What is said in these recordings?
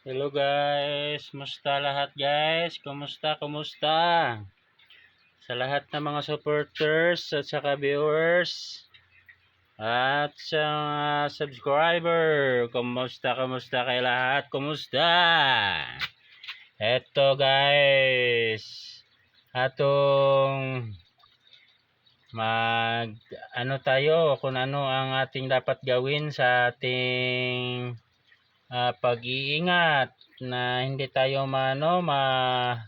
Hello guys, musta lahat guys? Kumusta? Sa lahat ng mga supporters at saka viewers at sa mga subscriber, kumusta kay lahat? Kumusta? Eto guys, atong mag ano tayo kung ano ang ating dapat gawin sa ating pag-iingat na hindi tayo makatihan.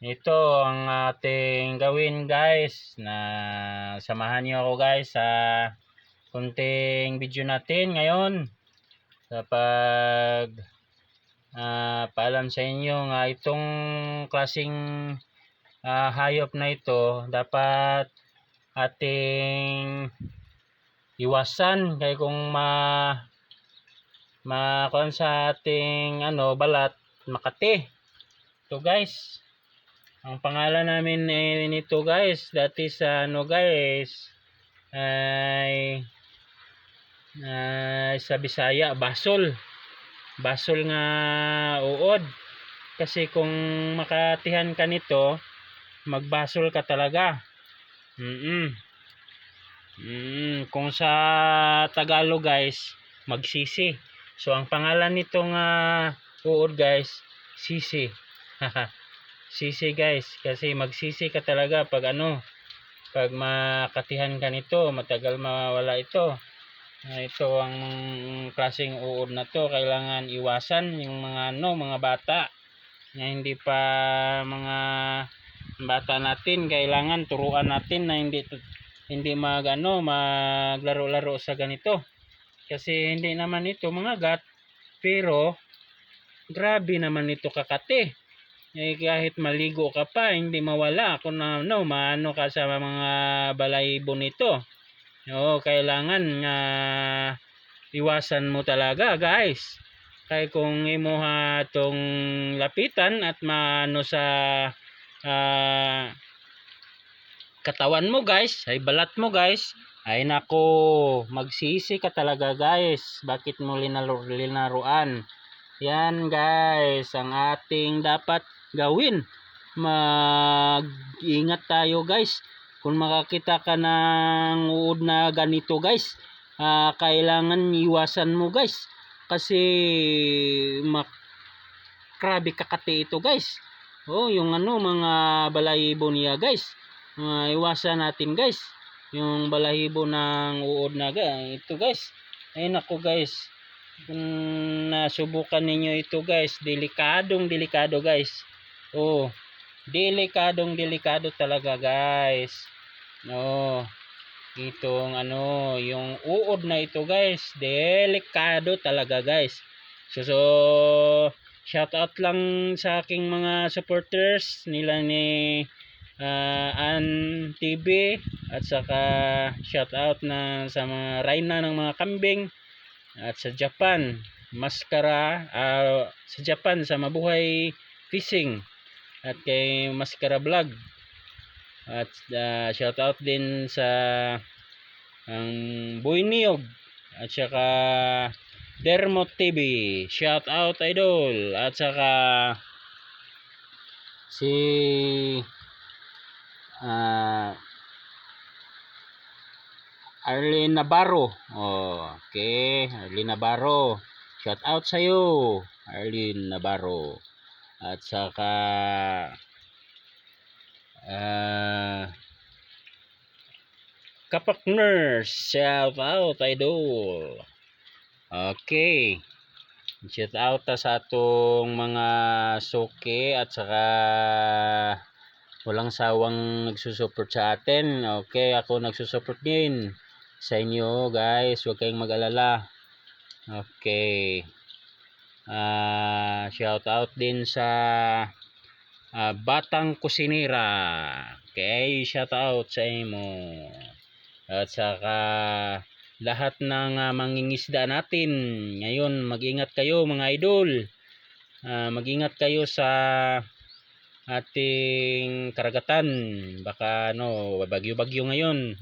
Ito ang ating gawin guys, na samahan niyo ako guys sa kunting video natin ngayon sa paalam sa inyo nga itong klaseng hayop na ito dapat ating iwasan kay kung makuan sa ating balat makati. Ito guys, ang pangalan namin nito guys, dati sa guys ay sa Bisaya basol nga uod, kasi kung makatihan ka nito magbasol ka talaga. Kung sa Tagalog guys, magsisi. So ang pangalan nitong uod guys, sisi. Sisi guys, kasi magsisi ka talaga pag pag makatihan ka nito, matagal mawala ito. Ito ang klaseng uod na to, kailangan iwasan yung mga bata na hindi pa mga bata natin, kailangan turuan natin na hindi maglaro-laro sa ganito, kasi hindi naman ito mga gat, pero grabe naman ito kakate. Kahit maligo ka pa hindi mawala kung maano ka sa mga balahibo nito. Kailangan iwasan mo talaga guys, kay kung imuha tong lapitan at maano sa katawan mo guys, ay balat mo guys, ay nako, magsisi ka talaga guys. Bakit mo linaruan? Yan guys ang ating dapat gawin. Mag-ingat tayo guys. Kung makakita ka ng uod na ganito guys, kailangan iwasan mo guys, kasi grabe kakati ito guys. Yung mga balahibo niya guys, iwasan natin guys yung balahibo ng uod na ito guys. Ay nako guys, kung nasubukan ninyo ito guys, delikado guys. Delikado talaga guys. Itong yung uod na ito guys, delikado talaga guys. So shout out lang sa aking mga supporters nila ni An TV, at saka shout out na sa mga Rayna ng mga kambing, at sa Japan Maskara, sa Japan sa Mabuhay Fishing, at kay Maskara Vlog, at shout out din sa ang Boy Niyog, at saka Dermot TV, shout out idol, at saka si Arlene Navarro. Okay, Arlene Navarro, shout out sa iyo Arlene Navarro. At saka Kapak Nurse, shout out idol. Okay, shout out sa atong mga suki at saka walang sawang nagsusupport sa atin. Okay, ako nagsusupport din sa inyo guys, huwag kayong mag-alala. Okay, shout out din sa Batang Kusinera. Okay, shout out sa imo. At saka lahat ng mangingisda natin ngayon, mag-ingat kayo mga idol. Mag-ingat kayo sa ating karagatan, baka bagyo-bagyo ngayon.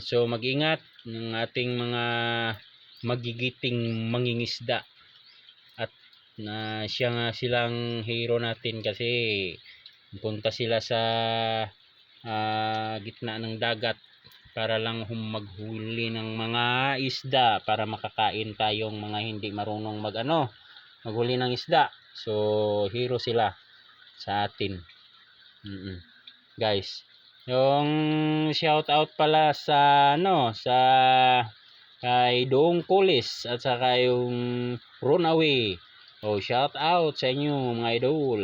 So mag-ingat ng ating mga magigiting mangingisda. At na siya nga silang hero natin kasi punta sila sa gitna ng dagat para lang maghuli ng mga isda para makakain tayong mga hindi marunong maghuli ng isda. So hero sila sa atin. Guys, yung shout out pala sa sa kay Doong Kulis at saka yung Runaway. Shout out sa inyo mga idol.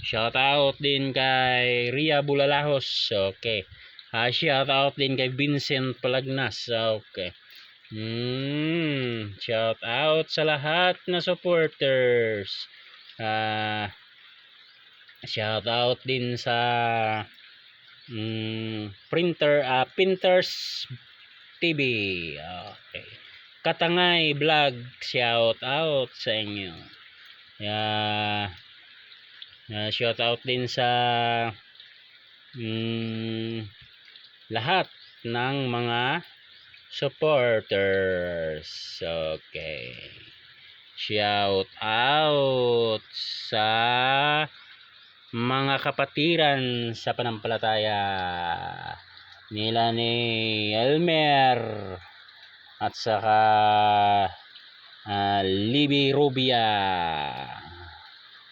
Shout out din kay Ria Bulalahos. Okay. Shout out din kay Vincent Palagnas. Okay. Shout out sa lahat na supporters. Shout out din sa Printers TV. Okay. Katangay Vlog, shout out sa inyo. Shout out din sa lahat ng mga supporters. Okay. Shout out sa mga kapatiran sa pananampalataya nila ni Elmer at saka Libby Rubia.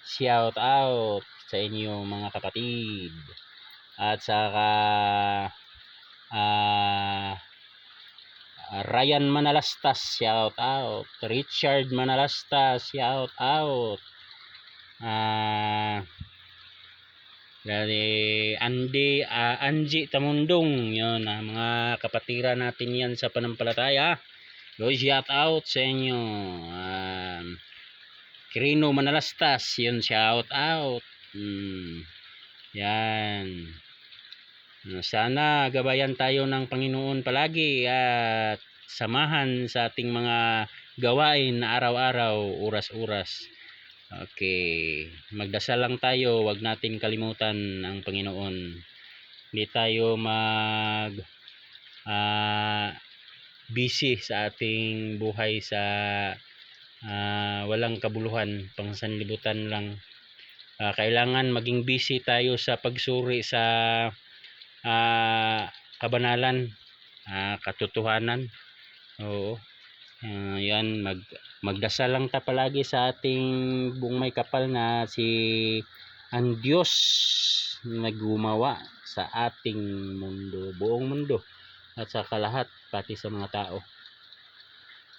Shout out sa inyo mga kapatid. At saka Ryan Manalastas, shout out. Richard Manalastas, shout out. Angie Tamundong, yun, mga kapatira natin yan sa pananampalataya. Shout out sa inyo. Kirino Manalastas, yun, shout out. Yan. Sana gabayan tayo ng Panginoon palagi at samahan sa ating mga gawain na araw-araw, oras-oras. Okay, magdasal lang tayo, wag natin kalimutan ang Panginoon. Hindi tayo busy sa ating buhay sa walang kabuluhan, pangsanlibutan lang. Kailangan maging busy tayo sa pagsuri sa kabanalan, katotohanan. Oo. Yan, magdasal lang ta palagi sa ating buong may kapal na si ang Diyos naggumawa sa ating mundo, buong mundo at sa lahat, pati sa mga tao.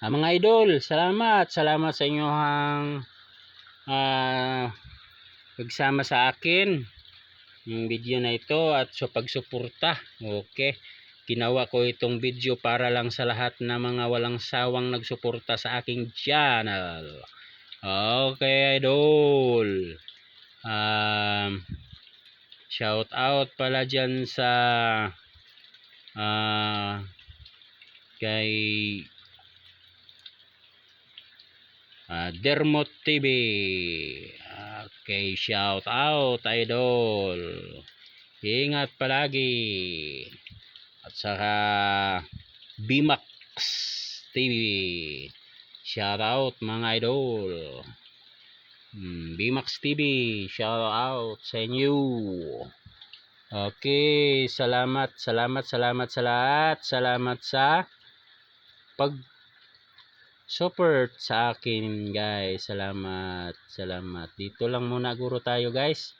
Mga idol, salamat sa inyong pagsama sa akin yung video na ito at sa pagsuporta. Okay, ginawa ko itong video para lang sa lahat na mga walang sawang nagsuporta sa aking channel. Okay idol, shout out pala dyan sa kay Dermot TV. Okay, shout out idol, ingat palagi. At saka Bimax TV, shout out mga idol. Bimax TV, shout out sa inyo. Okay, salamat sa lahat. Salamat sa pag support sa akin guys. Salamat. Dito lang muna guro tayo guys.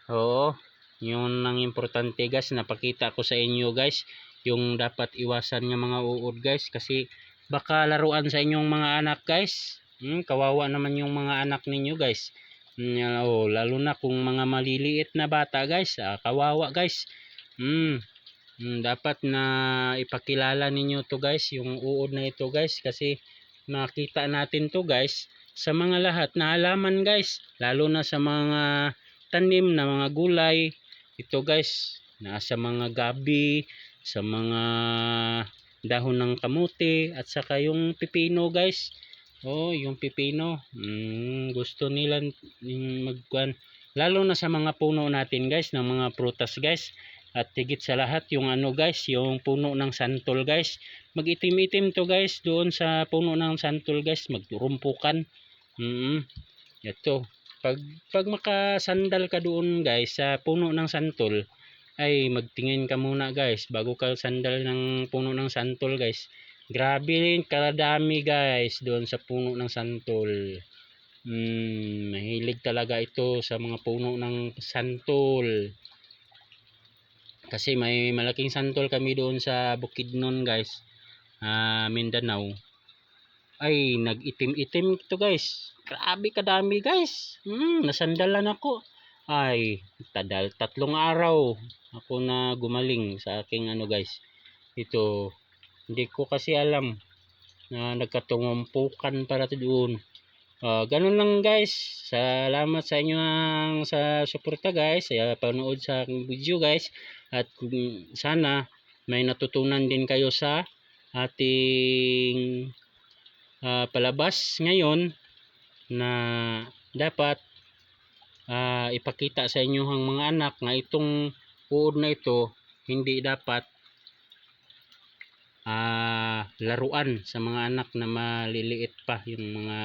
Oo, yun ang importante guys, napakita ko sa inyo guys yung dapat iwasan ng mga uod guys, kasi baka laruan sa inyong mga anak guys. Kawawa naman yung mga anak ninyo guys. Lalo na kung mga maliliit na bata guys, kawawa guys. Dapat na ipakilala ninyo to guys, yung uod na ito guys, kasi makita natin to guys sa mga lahat na halaman guys, lalo na sa mga tanim na mga gulay. Ito guys, nasa mga gabi, sa mga dahon ng kamuti at saka yung pipino guys. Yung pipino, gusto nila magkuhan, lalo na sa mga puno natin guys ng mga prutas guys. At higit sa lahat yung ano guys, yung puno ng santol guys. Mag-itim-itim to guys doon sa puno ng santol guys, magturumpukan. Ito. Pag makasandal ka doon guys sa puno ng santol, ay magtingin ka muna guys bago ka sandal ng puno ng santol guys. Grabe kadami guys doon sa puno ng santol. Mahilig talaga ito sa mga puno ng santol. Kasi may malaking santol kami doon sa Bukidnon guys, Mindanao. Ay nag-itim-itim ito guys. Grabe kadami guys. Nasandalan ako. Ay tatlong araw ako na gumaling sa aking ano guys. Ito hindi ko kasi alam na nagkatungumpukan para doon. Ganun lang guys. Salamat sa inyo sa suporta guys. Panood sa aking video guys. At sana may natutunan din kayo sa ating palabas ngayon na dapat ipakita sa inyong mga anak na itong uod na ito hindi dapat laruan sa mga anak na maliliit pa, yung mga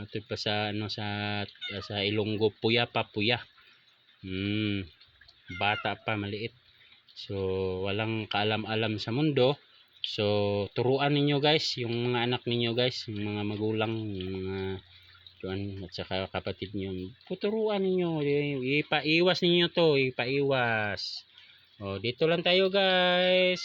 ito pa sa ano sa Ilonggo, puya bata pa, maliit, so walang kaalam-alam sa mundo. So turuan ninyo guys yung mga anak ninyo guys, yung mga magulang, yung mga tuan at saka kapatid niyo, turuan ninyo, ipaiwas ninyo to, ipaiwas. Dito lang tayo guys.